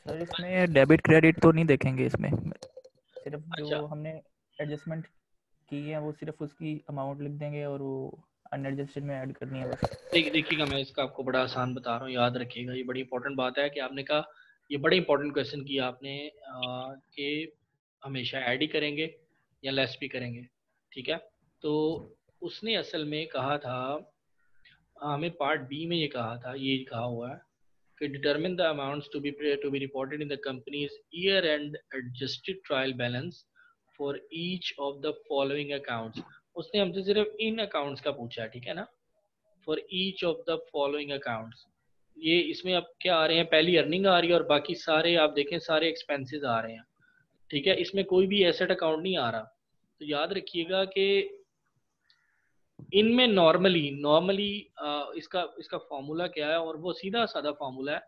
Sir इसमें debit credit तो नहीं देखेंगे इसमें, सिर्फ अच्छा जो हमने एडजस्टमेंट की है वो सिर्फ उसकी अमाउंट लिख देंगे और वो अनएडजस्टेड में ऐड करनी है बस। देखिएगा, मैं इसका आपको बड़ा आसान बता रहा हूँ, याद रखिएगा। ये बड़ी इंपॉर्टेंट बात है कि आपने कहा, ये बड़े इंपॉर्टेंट क्वेश्चन किया आपने कि हमेशा ऐड ही करेंगे या लेस भी करेंगे। ठीक है, तो उसने असल में कहा था, हमें पार्ट बी में ये कहा था, ये कहा हुआ है कि determine the amounts to be reported in the company's year end adjusted trial balance for each of the following accounts. उसने हमसे सिर्फ इन अकाउंट्स का पूछा है, ठीक है ना, for each of the following accounts. ये इसमें अब क्या आ रहे हैं, पहली अर्निंग आ रही है और बाकी सारे आप देखें सारे एक्सपेंसेस आ रहे हैं। ठीक है, इसमें कोई भी एसेट अकाउंट नहीं आ रहा। तो याद रखिएगा कि इनमें नॉर्मली नॉर्मली इसका इसका फॉर्मूला क्या है, और वो सीधा साधा फॉर्मूला है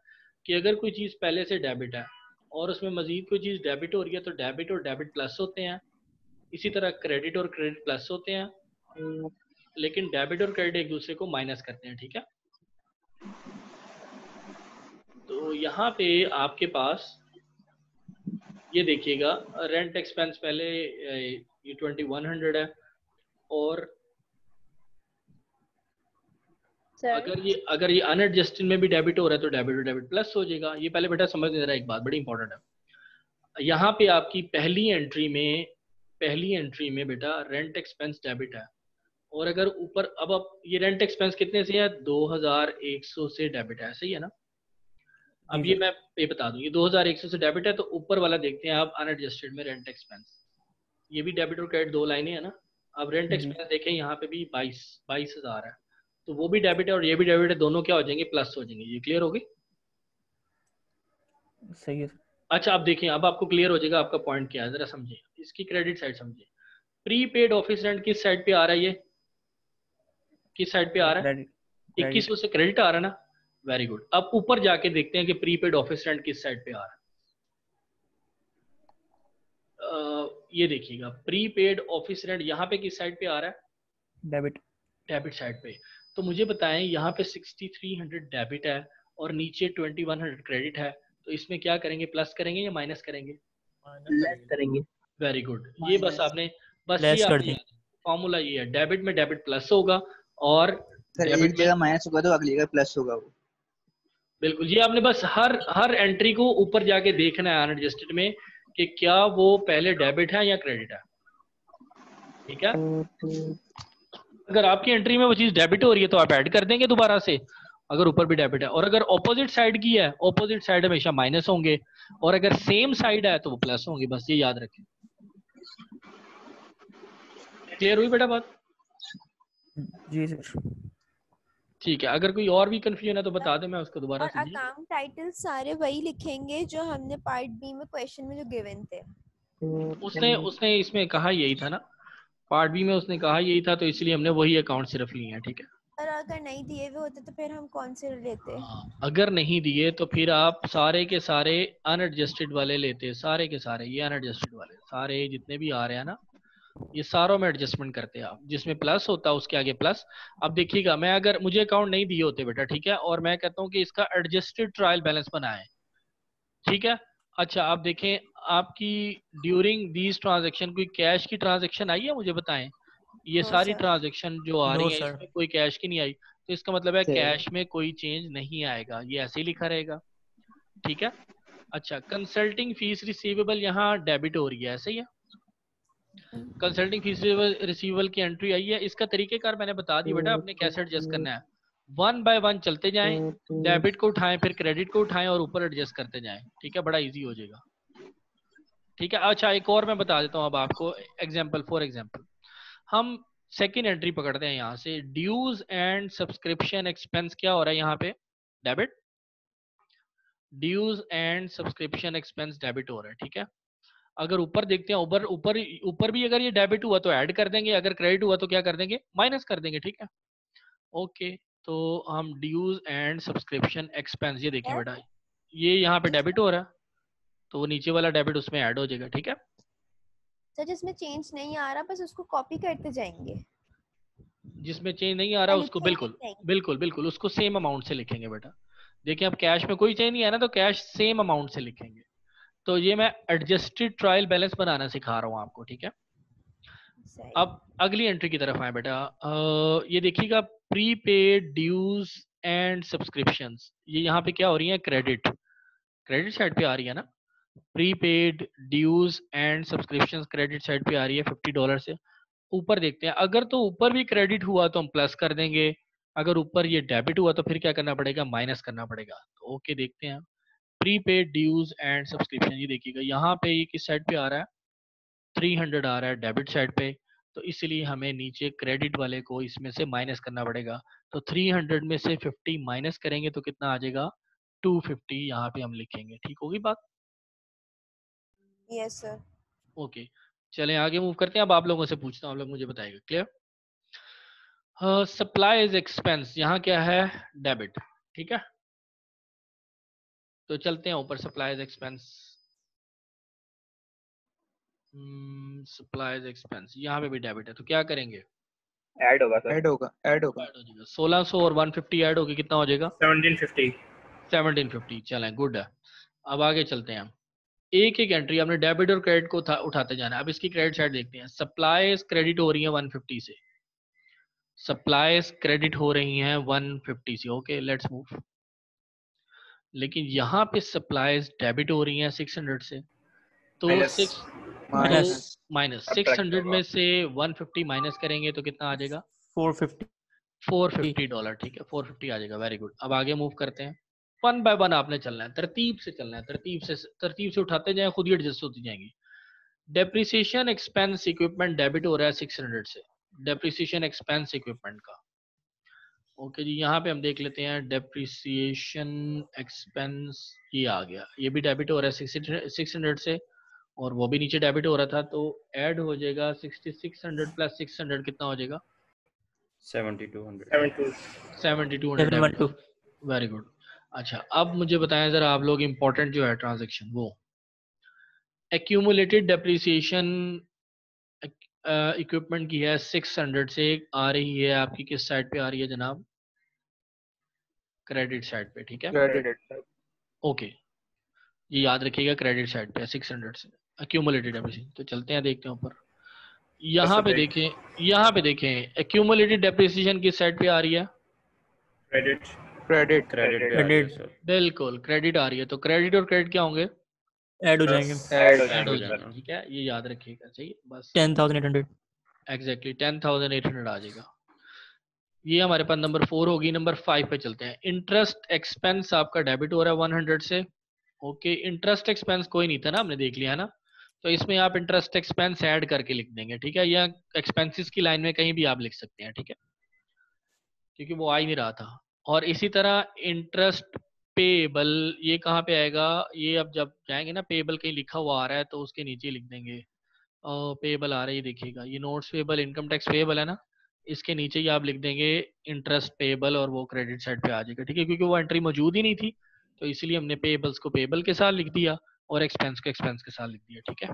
कि अगर कोई चीज़ पहले से डेबिट है और उसमें मजीद कोई चीज़ डेबिट हो रही है तो डेबिट और डेबिट प्लस होते हैं। इसी तरह क्रेडिट और क्रेडिट प्लस होते हैं, लेकिन डेबिट और क्रेडिट एक दूसरे को माइनस करते हैं। ठीक है, तो यहाँ पे आपके पास ये देखिएगा, रेंट एक्सपेंस पहले ये 2100 है, और अगर ये अनएडजस्टेड में भी डेबिट हो रहा है तो डेबिट और डेबिट प्लस हो जाएगा। ये पहले बेटा समझ नहीं रहा, एक बात बड़ी इंपॉर्टेंट है। यहाँ पे आपकी पहली एंट्री में बेटा रेंट एक्सपेंस डेबिट है, और अगर ऊपर अब आप ये रेंट एक्सपेंस कितने से है, 2100 से डेबिट है, सही है ना। अब जी ये सर। मैं ये बता दूं, ये 2100 से डेबिट है, तो ऊपर वाला देखते हैं आप अनएडजस्टेड में रेंट एक्सपेंस। ये भी डेबिट और क्रेडिट दो लाइनें है ना। अब रेंट जी एक्सपेंस देखें, यहाँ पे भी 22,000 है, तो वो भी डेबिट है और ये भी डेबिट है, दोनों क्या हो जाएंगे, प्लस हो जाएंगे। ये क्लियर होगी। सही है सर। अच्छा, अब देखिए, अब आपको क्लियर हो जाएगा आपका पॉइंट क्या है, जरा समझिए इसकी क्रेडिट साइड समझिए। प्रीपेड ऑफिस रेंट किस साइड पे आ रहा है, ये किस साइड पे आ रहा है, क्रेडिट। क्रेडिट। 2100 से क्रेडिट आ रहा है ना। Very good. अब ऊपर जाके देखते हैं कि प्रीपेड ऑफिस रेंट किस साइड पे आ रहा है। ये देखिएगा, प्रीपेड ऑफिस रेंट यहाँ पे किस साइड पे आ रहा है, डेबिट। डेबिट साइड पे। तो मुझे बताएं, यहाँ पे 6300 डेबिट है और नीचे 2100 क्रेडिट है, तो इसमें क्या करेंगे, प्लस करेंगे या माइनस करेंगे, लेस करेंगे। Very good. ये बस आपने, बस ये लेस कर आपने देंगे। याद, फॉर्मूला ये है, डेबिट में डेबिट प्लस होगा और सर डेबिट एक में, जगह माइनस होगा तो अगली जगह प्लस होगा वो। बिल्कुल। ये आपने बस हर हर एंट्री को ऊपर जाके देखना है अनएडजस्टेड में कि क्या वो पहले डेबिट है या क्रेडिट है। ठीक है, अगर आपकी एंट्री में वो चीज डेबिट हो रही है तो आप ऐड कर देंगे दोबारा से, अगर ऊपर भी डेबिट है। और अगर ऑपोजिट साइड की है, ऑपोजिट साइड हमेशा माइनस होंगे, और अगर सेम साइड है तो वो प्लस होंगे। बस ये याद रखें। क्लियर हुई बेटा बात। जी सर। ठीक है, अगर कोई और भी कंफ्यूजन है तो बता दे, मैं उसको दोबारा और से जी। अकाउंट टाइटल सारे वही लिखेंगे जो हमने पार्ट बी में क्वेश्चन में जो गिवन थे। उसने उसने इसमें कहा यही था ना, पार्ट बी में उसने कहा यही था, तो इसलिए हमने वही अकाउंट सिर्फ लिए हैं। ठीक है, और अगर नहीं दिए हुए होते तो फिर हम कौन से लेते। अगर नहीं दिए तो फिर आप सारे के सारे अनएडजस्टेड वाले लेते, सारे के सारे ये अनएडजस्टेड वाले सारे जितने भी आ रहे हैं ना, ये सारों में एडजस्टमेंट करते हैं आप, जिसमें प्लस होता है उसके आगे प्लस। अब देखिएगा, मैं अगर मुझे अकाउंट नहीं दिए होते बेटा, ठीक है, और मैं कहता हूँ कि इसका एडजस्टेड ट्रायल बैलेंस बनाएं, ठीक है। अच्छा, आप देखें, आपकी ड्यूरिंग दीज ट्रांजेक्शन कोई कैश की ट्रांजेक्शन आई है, मुझे बताएं। ये नो सारी सर। ट्रांजेक्शन जो आ नो रही है सर। इसमें कोई कैश की नहीं आई, तो इसका मतलब है सही। कैश में कोई चेंज नहीं आएगा, ये ऐसे ही लिखा रहेगा। ठीक है। अच्छा, कंसल्टिंग फीस रिसीवेबल यहाँ डेबिट हो रही है, ऐसे ही है। कंसल्टिंग फीस रिसीवेबल की एंट्री आई है, इसका तरीकेकार मैंने बता दिया बेटा, आपने कैसे एडजस्ट करना है। वन बाय वन चलते जाएं, डेबिट को उठाएं फिर क्रेडिट को उठाएं और ऊपर एडजस्ट करते जाएं। ठीक है, बड़ा इजी हो जाएगा। ठीक है। अच्छा, एक और मैं बता देता हूँ अब आपको एग्जाम्पल, फॉर एग्जाम्पल हम सेकेंड एंट्री पकड़ते हैं यहाँ से, ड्यूज एंड सब्सक्रिप्शन एक्सपेंस क्या हो रहा है यहाँ पे, debit. Dues and subscription expense debit हो रहा है, ठीक है। अगर ऊपर देखते हैं, ऊपर ऊपर ऊपर भी अगर ये डेबिट हुआ तो ऐड कर देंगे, अगर क्रेडिट हुआ तो क्या कर देंगे, माइनस कर देंगे। ठीक है, ओके। तो हम ड्यूज एंड सब्सक्रिप्शन एक्सपेंस, ये देखें बेटा, ये यहाँ पे डेबिट हो रहा है, तो वो नीचे वाला डेबिट उसमें ऐड हो जाएगा। ठीक है, सर जिसमें चेंज नहीं आ रहा बस उसको कॉपी करते जाएंगे, जिसमें चेंज नहीं आ रहा उसको लिखते बिल्कुल नहीं जाएंगे। बिल्कुल बिल्कुल उसको सेम अमाउंट से लिखेंगे बेटा। देखिए अब कैश में कोई चेंज नहीं है ना, तो कैश सेम अमाउंट से लिखेंगे। तो ये मैं एडजस्टेड ट्रायल बैलेंस बनाना सिखा रहा हूँ आपको, ठीक है। सही। अब अगली एंट्री की तरफ आए बेटा। ये देखिएगा प्रीपेड ड्यूज एंड सब्सक्रिप्शंस, ये यहाँ पे क्या हो रही है, क्रेडिट, क्रेडिट साइड पे आ रही है ना। Prepaid dues and subscriptions credit side पे आ रही है $50 से। ऊपर देखते हैं, अगर तो ऊपर भी क्रेडिट हुआ तो हम प्लस कर देंगे, अगर ऊपर ये डेबिट हुआ तो फिर क्या करना पड़ेगा, माइनस करना पड़ेगा। तो ओके देखते हैं, प्रीपेड ड्यूज एंड सब्सक्रिप्शन, ये देखिएगा यहाँ पे ये किस साइड पे आ रहा है, 300 आ रहा है डेबिट साइड पे, तो इसलिए हमें नीचे क्रेडिट वाले को इसमें से माइनस करना पड़ेगा। तो 300 में से 50 माइनस करेंगे तो कितना आ जाएगा, 250 यहाँ पे हम लिखेंगे। ठीक होगी बात? Yes sir. ओके चलें आगे मूव करते हैं। अब आप लोगों से पूछता हूँ, आप लोग मुझे बताएगा। क्लियर? सप्लाईज एक्सपेंस यहाँ क्या है, डेबिट, ठीक है। तो चलते हैं ऊपर, सप्लाईज एक्सपेंस, सप्लाईज एक्सपेंस यहाँ पे भी डेबिट है, तो क्या करेंगे, ऐड होगा सर। ऐड होगा ऐड हो जाएगा। 1600 और 150 ऐड होके कितना हो जाएगा, 1750। 1750। चलें गुड है। अब आगे चलते हैं हम, एक एक एंट्री हमने डेबिट और क्रेडिट को उठाते जाना है। अब इसकी क्रेडिट साइड देखते हैं, सप्लाईज क्रेडिट हो रही है 150 से, सप्लाईज क्रेडिट हो रही हैं 150 से, ओके लेट्स मूव। लेकिन यहाँ पे सप्लाईज डेबिट हो रही हैं 600 से, तो माइनस माइनस 600 में से 150 माइनस करेंगे तो कितना आ जाएगा, 450। $450, ठीक है 450 आ जाएगा। Very good. अब आगे मूव करते हैं, वन बाय वन आपने चलना है, तरतीब से चलना है, तरतीब से उठाते जाएं, खुद ही एडजस्ट होती जाएंगी। डेप्रिसिएशन एक्सपेंस इक्विपमेंट डेबिट हो रहा है 600 से, डेप्रिसिएशन एक्सपेंस इक्विपमेंट का, ओके जी। यहाँ पे हम देख लेते हैं डेप्रिसिएशन एक्सपेंस, ये आ गया, ये भी डेबिट हो रहा है 600 से, और वो भी नीचे डेबिट हो रहा था, तो ऐड हो जाएगा 6600 प्लस 600 कितना हो जाएगा, 72। 7200। Very good. अच्छा अब मुझे बताएं जरा आप लोग, इम्पोर्टेंट जो है ट्रांजैक्शन, वो एक्यूमुलेटेड डेप्रिसिएशन इक्विपमेंट की है 600 से, आ रही है आपकी किस साइड पे आ रही है जनाब, क्रेडिट साइड पे, ठीक है। क्रेडिट ओके ये याद रखिएगा, क्रेडिट साइड पे 600 से एक्यूमुलेटेड डेप्रिसिएशन। तो चलते हैं देखते हैं ऊपर, यहाँ पे देखें, यहाँ पे देखें एक्यूमुलेटेड डेप्रिसिएशन किस साइड पे आ रही है, क्रेडिट। क्रेडिट बिल्कुल क्रेडिट आ रही है। तो क्रेडिट और क्रेडिट क्या होंगे, ऐड हो जाएंगे। ऐड हो जाएंगे, ठीक है ये याद रखिएगा, सही बस 10,800। एग्जैक्टली 10,800 आ जाएगा। ये हमारे पास नंबर 4 होगी। नंबर 5 पे चलते हैं, इंटरेस्ट एक्सपेंस आपका डेबिट हो रहा है 100 से, ओके। इंटरेस्ट एक्सपेंस कोई नहीं था ना, हमने देख लिया है ना, तो इसमें आप इंटरेस्ट एक्सपेंस ऐड करके लिख देंगे, ठीक है, या एक्सपेंसेस की लाइन में कहीं भी आप लिख सकते हैं, ठीक है, क्योंकि वो आ ही नहीं रहा था। और इसी तरह इंटरेस्ट पेबल, ये कहाँ पे आएगा, ये अब जब जाएंगे ना, पेबल कहीं लिखा हुआ आ रहा है तो उसके नीचे लिख देंगे, पेबल आ रही है देखिएगा, ये notes payable income tax payable है ना, इसके नीचे ही आप लिख देंगे इंटरेस्ट पेबल, और वो क्रेडिट साइड पे आ जाएगा, ठीक है, क्योंकि वो एंट्री मौजूद ही नहीं थी, तो इसलिए हमने पेबल्स को पेबल के साथ लिख दिया और एक्सपेंस को एक्सपेंस के साथ लिख दिया, ठीक है।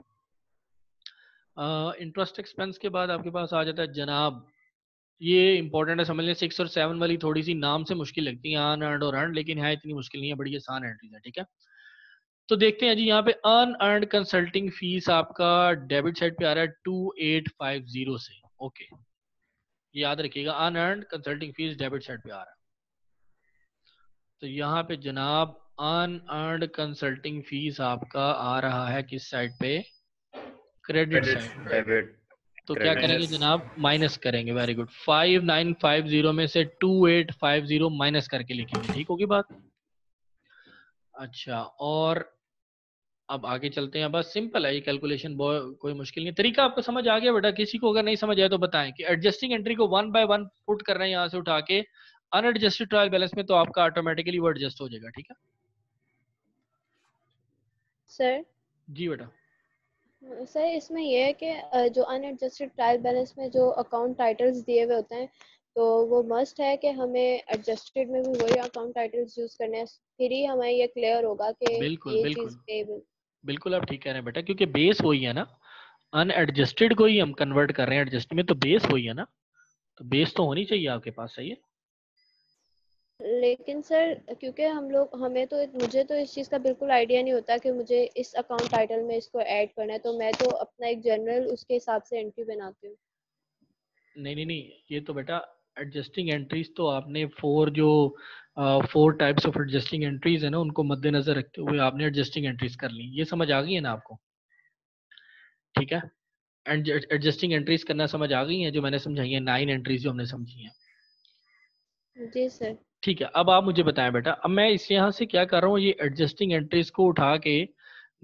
इंटरेस्ट एक्सपेंस के बाद आपके पास आ जाता है जनाब, ये इंपॉर्टेंट है समझ लें, 6 और 7 वाली थोड़ी सी नाम से मुश्किल लगती है, अनअर्न्ड और अर्न, लेकिन है इतनी मुश्किल नहीं है, बड़ी आसान एंट्रीज है, ठीक है। तो देखते हैं जी, यहाँ पे अनअर्न्ड कंसल्टिंग फीस आपका डेबिट साइड पे आ रहा है 2850 से, ओके याद रखिएगा, unearned consulting fees debit side पे आ रहा है। तो यहाँ पे जनाब अनअर्न्ड कंसल्टिंग फीस आपका आ रहा है किस साइड पे, क्रेडिट साइड, डेबिट। तो क्या करेंगे जनाब, माइनस करेंगे। Very good. 5950 में से 2850 माइनस करके लिखेंगे, ठीक होगी बात। अच्छा और अब आगे चलते हैं, बस सिंपल है ये कैलकुलेशन, कोई मुश्किल नहीं। तरीका आपको समझ आ गया बेटा? किसी को अगर नहीं समझ आया तो बताएं कि एडजस्टिंग एंट्री को वन बाय वन पुट करना है यहाँ से उठा के अनएडजस्टेड ट्रायल बैलेंस में, तो आपका ऑटोमेटिकली वो एडजस्ट हो जाएगा, ठीक है। सर जी बेटा। सर इसमें ये है कि जो अनएडजस्टेड ट्रायल बैलेंस में जो अकाउंट टाइटल्स दिए हुए होते हैं, तो वो मस्ट है कि हमें एडजस्टेड में भी वही अकाउंट टाइटल्स यूज करने हैं, फिर ही हमें ये क्लियर होगा कि बिल्कुल ये बिल्कुल चीज पेबल। बिल्कुल आप ठीक कह रहे हैं बेटा, क्योंकि बेस वही है ना, अनएडजस्टेड को ही हम कन्वर्ट कर रहे हैं एडजस्ट में, तो बेस वही है ना, तो बेस तो होनी चाहिए आपके पास, सही है। लेकिन सर क्योंकि मुझे तो इस चीज़ का बिल्कुल आइडिया नहीं होता कि मुझे इस अकाउंट टाइटल में इसको ऐड करना है, तो मैं तो अपना एक जनरल उसके हिसाब से एंट्री बनाती हूँ। नहीं नहीं नहीं, ये तो बेटा एडजस्टिंग एंट्रीज तो आपने four types of adjusting entries है ना, उनको मद्देनजर रखते हुए आपने एडजस्टिंग एंट्रीज कर ली। ये समझ आ गई है ना आपको? ठीक है, एडजस्टिंग एंट्रीज करना समझ आ गई है जो मैंने समझाई है, 9 एंट्रीज जो हमने समझी है। जी सर। ठीक है, अब आप मुझे बताएं बेटा, अब मैं इस यहाँ से क्या कर रहा हूँ, ये एडजस्टिंग एंट्रीज को उठा के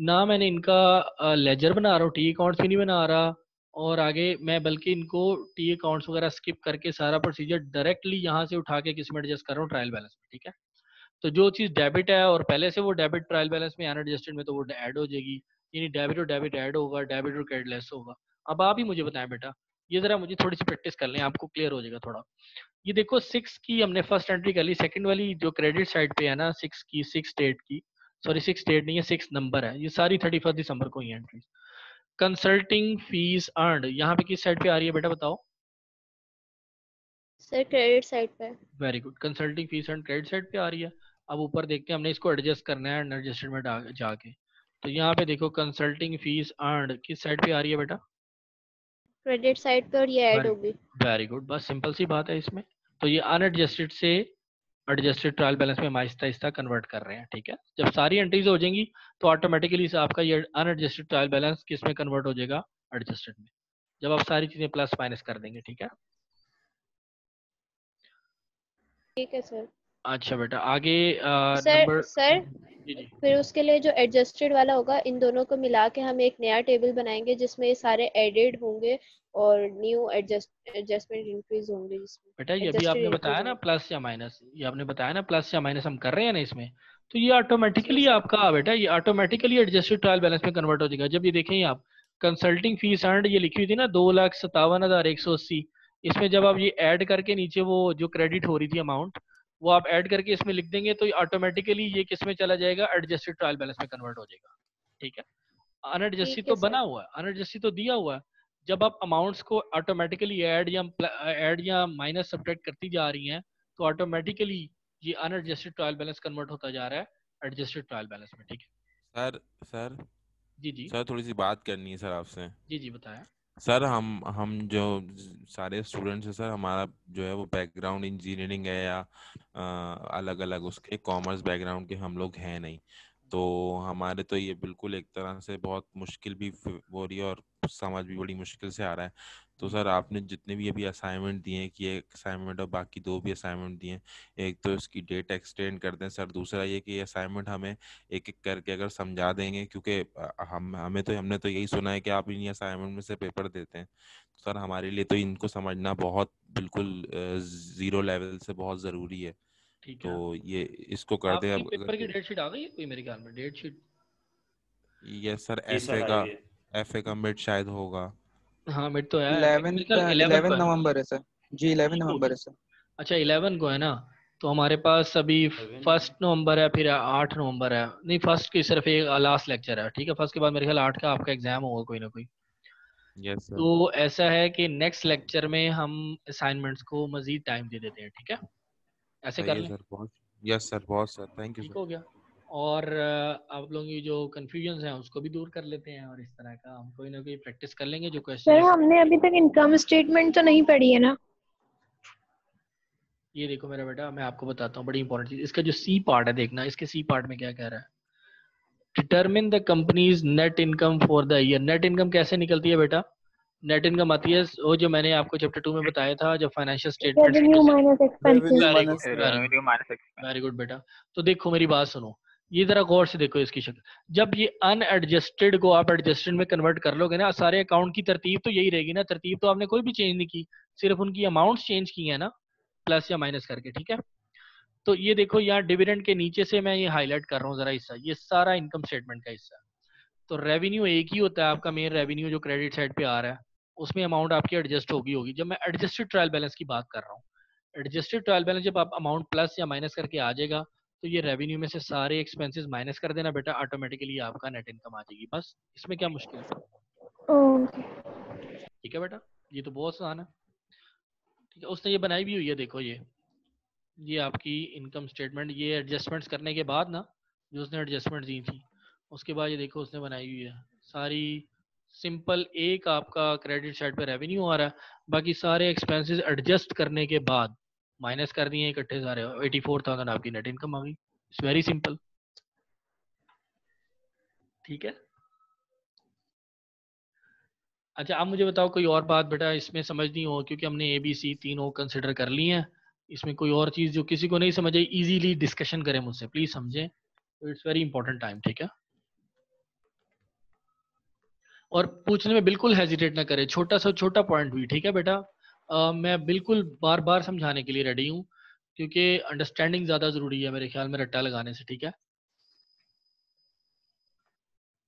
ना मैंने इनका लेजर बना रहा हूँ, टी अकाउंट्स भी नहीं बना रहा, और आगे मैं बल्कि इनको टी अकाउंट्स वगैरह स्किप करके सारा प्रोसीजर डायरेक्टली यहाँ से उठा के किस में एडजस्ट कर रहा हूँ, ट्रायल बैलेंस में। ठीक है, तो जो चीज़ डेबिट है और पहले से वो डेबिट ट्रायल बैलेंस में अनएडजस्टेड में, तो वो ऐड हो जाएगी, यानी डेबिट और डेबिट ऐड होगा, डेबिट और क्रेडिट लेस होगा। अब आप ही मुझे बताएं बेटा, ये जरा मुझे थोड़ी सी प्रैक्टिस कर लें, आपको क्लियर हो जाएगा थोड़ा। ये देखो 6 की हमने फर्स्ट एंट्री कर ली, सेकंड वाली जो क्रेडिट साइड पे है ना 6 डेट की, सॉरी 6 डेट नहीं है, 6 नंबर है, ये सारी 31 दिसंबर को ही एंट्री। कंसल्टिंग फीस अर्नड यहाँ पे किस साइड पे आ रही है बेटा बताओ? सर क्रेडिट साइड पे। Very good, consulting fees earned credit side पे आ रही है। अब ऊपर देखते हैं, हमने इसको एडजस्ट करना है अनएडजस्टेड में जाके, तो यहाँ पे देखो कंसल्टिंग फीस अर्नड किस साइड पे आ रही है बेटा? क्रेडिट साइड पे, और ये ऐड वेरी होगी। वेरी गुड, बस सिंपल सी बात है इसमें। तो ये अनएडजस्टेड से एडजस्टेड ट्रायल बैलेंस में हम आहिस्ता आहिस्ता कन्वर्ट कर रहे हैं। ठीक है, जब सारी एंट्रीज हो जाएंगी तो ऑटोमेटिकली आपका ये अनएडजस्टेड ट्रायल बैलेंस किस में कन्वर्ट हो जाएगा? एडजस्टेड में, जब आप सारी चीजें प्लस माइनस कर देंगे। ठीक है, ठीक है सर। अच्छा बेटा आगे सर नंबर। सर जी जी, फिर उसके लिए जो एडजस्टेड वाला होगा, इन दोनों को मिला के हम एक नया टेबल बनाएंगे जिसमें ये सारे एडेड होंगे और न्यू एडजस्टमेंट इंक्रीज होंगे, जिसमें बेटा ये अभी एडजस्टेड आपने इंक्रीज बताया ना होंगे। प्लस या माइनस, ये आपने बताया ना प्लस या माइनस हम कर रहे हैं ना इसमें, तो ये जी ऑटोमेटिकली सर। आपका बेटा ये ऑटोमेटिकली एडजस्टेड ट्रायल बैलेंस में कन्वर्ट हो जाएगा। जब ये देखें आप कंसल्टिंग फीस अर्नड ये लिखी हुई थी ना 2,57,180, इसमें जब आप ये ऐड करके नीचे वो जो क्रेडिट हो रही थी अमाउंट, वो आप ऐड करके इसमें लिख देंगे तो ऑटोमेटिकली ये किस में चला जाएगा? एडजस्टेड ट्रायल बैलेंस में कन्वर्ट हो जाएगा। ठीक है, अनएडजस्टेड ठीक है तो सर। बना हुआ है, अनएडजस्टेड तो दिया हुआ है। जब आप अमाउंट्स को ऑटोमेटिकली ऐड या माइनस सब्ट्रैक्ट करती जा रही हैं, तो ऑटोमेटिकली ये अनएडजस्टेड ट्रायल बैलेंस कन्वर्ट होता जा रहा है एडजस्टेड ट्रायल बैलेंस में। ठीक है, सर सर जी जी, सर थोड़ी सी बात करनी है सर आपसे। जी जी बताया। सर हम जो सारे स्टूडेंट्स हैं सर, हमारा जो है वो बैकग्राउंड इंजीनियरिंग है या अलग अलग उसके कॉमर्स बैकग्राउंड के हम लोग हैं नहीं, तो हमारे तो ये बिल्कुल एक तरह से बहुत मुश्किल भी हो रही है और समझ भी बड़ी मुश्किल से आ रहा है। तो सर आपने जितने भी अभी असाइनमेंट दिए हैं कि एक असाइनमेंट और बाकी 2 भी असाइनमेंट दिए हैं, एक तो इसकी डेट एक्सटेंड कर दें सर, दूसरा ये कि ये असाइनमेंट हमें एक एक करके अगर समझा देंगे, क्योंकि हमने तो यही सुना है कि आप इन्हीं असाइनमेंट में से पेपर देते हैं। तो सर हमारे लिए तो इनको समझना बहुत बिल्कुल जीरो लेवल से बहुत ज़रूरी है। ठीक है, तो ये इसको कर दें आपकी अब पेपर की अगर। डेट शीट आ गई है कोई मेरे ख्याल में डेट शीट? ये सर जी सर आई है। एफए का मिड शायद होगा। हाँ मेरे तो है, मेरे 11 ख्याल 11 को 11 है ना? नवंबर है सर। जी 11 11 को नवंबर होगी, है सर। अच्छा 11 को है ना? तो हमारे पास अभी 1 नवंबर है, फिर 8 नवंबर है, नहीं फर्स्ट की सिर्फ एक लास्ट लेक्चर है। ठीक है, फर्स्ट के बाद मेरे ख्याल 8 का आपका एग्जाम होगा कोई ना कोई। Yes sir. तो ऐसा है कि नेक्स्ट लेक्चर में हम असाइनमेंट्स को मजीद टाइम दे देते हैं। ठीक है, ऐसे सही कर है लें, सर, बहुत। यस सर, बहुत सर, थैंक यू ठीक सर। हो गया। और आप लोगों की जो कन्फ्यूजन है उसको भी दूर कर लेते हैं, और इस तरह का हम कोई ना कोई प्रैक्टिस कर लेंगे जो सर क्वेश्चन। हमने अभी तक इनकम स्टेटमेंट तो नहीं पढ़ी है ना? ये देखो मेरा बेटा, मैं आपको बताता हूँ बड़ी इंपॉर्टेंट चीज, इसका जो सी पार्ट है देखना, इसके सी पार्ट में क्या कह रहा है, determine the companies net income for the year. Net income कैसे निकलती है बेटा? नेट इनकम आती है वो जो मैंने आपको चैप्टर 2 में बताया था, जब फाइनेंशियल स्टेटमेंट्स की revenue present. Minus expenses. Revenue very good minus. Very good, revenue minus expense. Very good बेटा। तो देखो मेरी बात सुनो, ये जरा गौर से देखो इसकी शक्ल। जब ये अनएडजस्टेड को आप एडजस्टेड में कन्वर्ट कर लोगे ना, सारे अकाउंट की तरतीब तो यही रहेगी ना, तरतीब तो आपने कोई भी चेंज नहीं की, सिर्फ उनकी अमाउंट्स चेंज की है ना, प्लस या माइनस करके। ठीक है, तो ये देखो यहाँ डिविडेंड के नीचे से मैं ये हाईलाइट कर रहा हूँ जरा हिस्सा, ये सारा इनकम स्टेटमेंट का हिस्सा है। तो रेवेन्यू एक ही होता है आपका, मेन रेवेन्यू जो क्रेडिट साइड पे आ रहा है, उसमें अमाउंट आपकी एडजस्ट होगी होगी। जब मैं एडजस्टेड ट्रायल बैलेंस की बात कर रहा हूँ, एडजस्टेड ट्रायल बैलेंस जब आप अमाउंट प्लस या माइनस करके आ जाएगा, तो ये रेवेन्यू में से सारे एक्सपेंसेस माइनस कर देना बेटा, ऑटोमेटिकली आपका नेट इनकम आ जाएगी। बस इसमें क्या मुश्किल है? ओके। ठीक है बेटा, ये तो बहुत आसान है। ठीक है, उसने ये बनाई भी हुई है, देखो ये ये आपकी इनकम स्टेटमेंट, ये एडजस्टमेंट्स करने के बाद ना, जो उसने एडजस्टमेंट दी थी, उसके बाद ये देखो उसने बनाई हुई है सारी सिंपल। एक आपका क्रेडिट साइड पे रेवेन्यू आ रहा है, बाकी सारे एक्सपेंसेस एडजस्ट करने के बाद माइनस कर दिए इकट्ठे सारे, 84,000 आपकी नेट इनकम आ गई। It's very simple. ठीक है। अच्छा अब मुझे बताओ कोई और बात बेटा इसमें समझ नहीं हो, क्योंकि हमने ABC तीनों कंसिडर कर ली हैं। इसमें कोई और चीज़ जो किसी को नहीं समझ आई इजीली डिस्कशन करें मुझसे, प्लीज समझें। It's very important time. ठीक है। और पूछने में बिल्कुल हेजिटेट ना करें, छोटा सा छोटा पॉइंट भी। ठीक है बेटा। मैं बिल्कुल बार बार समझाने के लिए रेडी हूँ, क्योंकि अंडरस्टैंडिंग ज्यादा जरूरी है मेरे ख्याल में रट्टा लगाने से। ठीक है।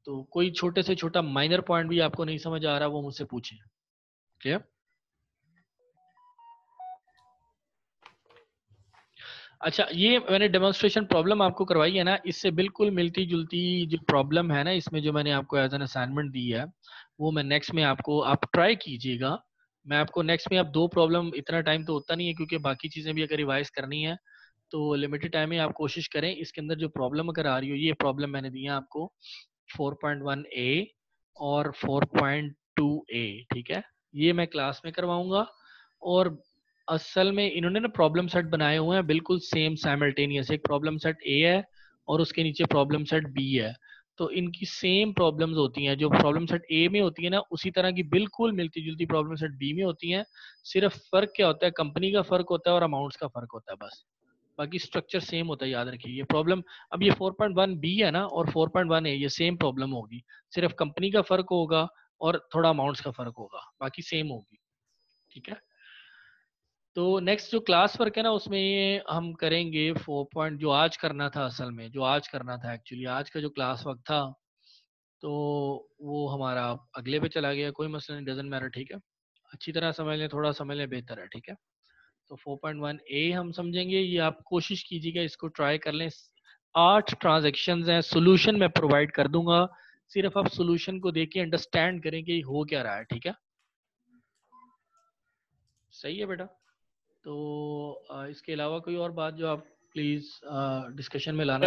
तो कोई छोटे से छोटा माइनर पॉइंट भी आपको नहीं समझ आ रहा वो मुझसे पूछें। क्लियर। अच्छा ये मैंने डेमोन्स्ट्रेशन प्रॉब्लम आपको करवाई है ना, इससे बिल्कुल मिलती जुलती जो प्रॉब्लम है ना इसमें, जो मैंने आपको एज एन असाइनमेंट दी है, वो मैं नेक्स्ट में आपको, आप ट्राई कीजिएगा। मैं आपको नेक्स्ट में, आप 2 प्रॉब्लम, इतना टाइम तो होता नहीं है क्योंकि बाकी चीज़ें भी अगर रिवाइज करनी है तो लिमिटेड टाइम में आप कोशिश करें। इसके अंदर जो प्रॉब्लम अगर आ रही हो, ये प्रॉब्लम मैंने दी है आपको 4.1A और 4.2A। ठीक है। ये मैं क्लास में करवाऊंगा। और असल में इन्होंने ना प्रॉब्लम सेट बनाए हुए हैं बिल्कुल सेम साइमल्टेनियस। एक प्रॉब्लम सेट ए है और उसके नीचे प्रॉब्लम सेट बी है, तो इनकी सेम प्रॉब्लम्स होती हैं। जो प्रॉब्लम सेट ए में होती है ना, उसी तरह की बिल्कुल मिलती जुलती प्रॉब्लम सेट बी में होती हैं। सिर्फ फर्क क्या होता है, कंपनी का फर्क होता है और अमाउंट्स का फर्क होता है बस। बाकी स्ट्रक्चर सेम होता है, याद रखिए। ये प्रॉब्लम, अब ये 4.1 बी है ना और 4.1 ए, ये सेम प्रॉब्लम होगी, सिर्फ कंपनी का फर्क होगा और थोड़ा अमाउंट्स का फर्क होगा, बाकी सेम होगी। ठीक है। तो नेक्स्ट जो क्लास वर्क है ना, उसमें ये हम करेंगे 4 पॉइंट, जो आज करना था, असल में जो आज करना था एक्चुअली, आज का जो क्लास वर्क था, तो वो हमारा अगले पे चला गया। कोई मसला नहीं, डजंट मैटर। ठीक है। अच्छी तरह समझ लें, थोड़ा समझ लें, बेहतर है। ठीक है। तो 4.1A हम समझेंगे। ये आप कोशिश कीजिएगा, इसको ट्राई कर लें। 8 ट्रांजेक्शन्स हैं, सोल्यूशन मैं प्रोवाइड कर दूंगा, सिर्फ आप सोल्यूशन को देख के अंडरस्टैंड करें कि हो क्या रहा है। ठीक है। सही है बेटा। तो इसके अलावा कोई और बात जो आप प्लीज डिस्कशन में लाना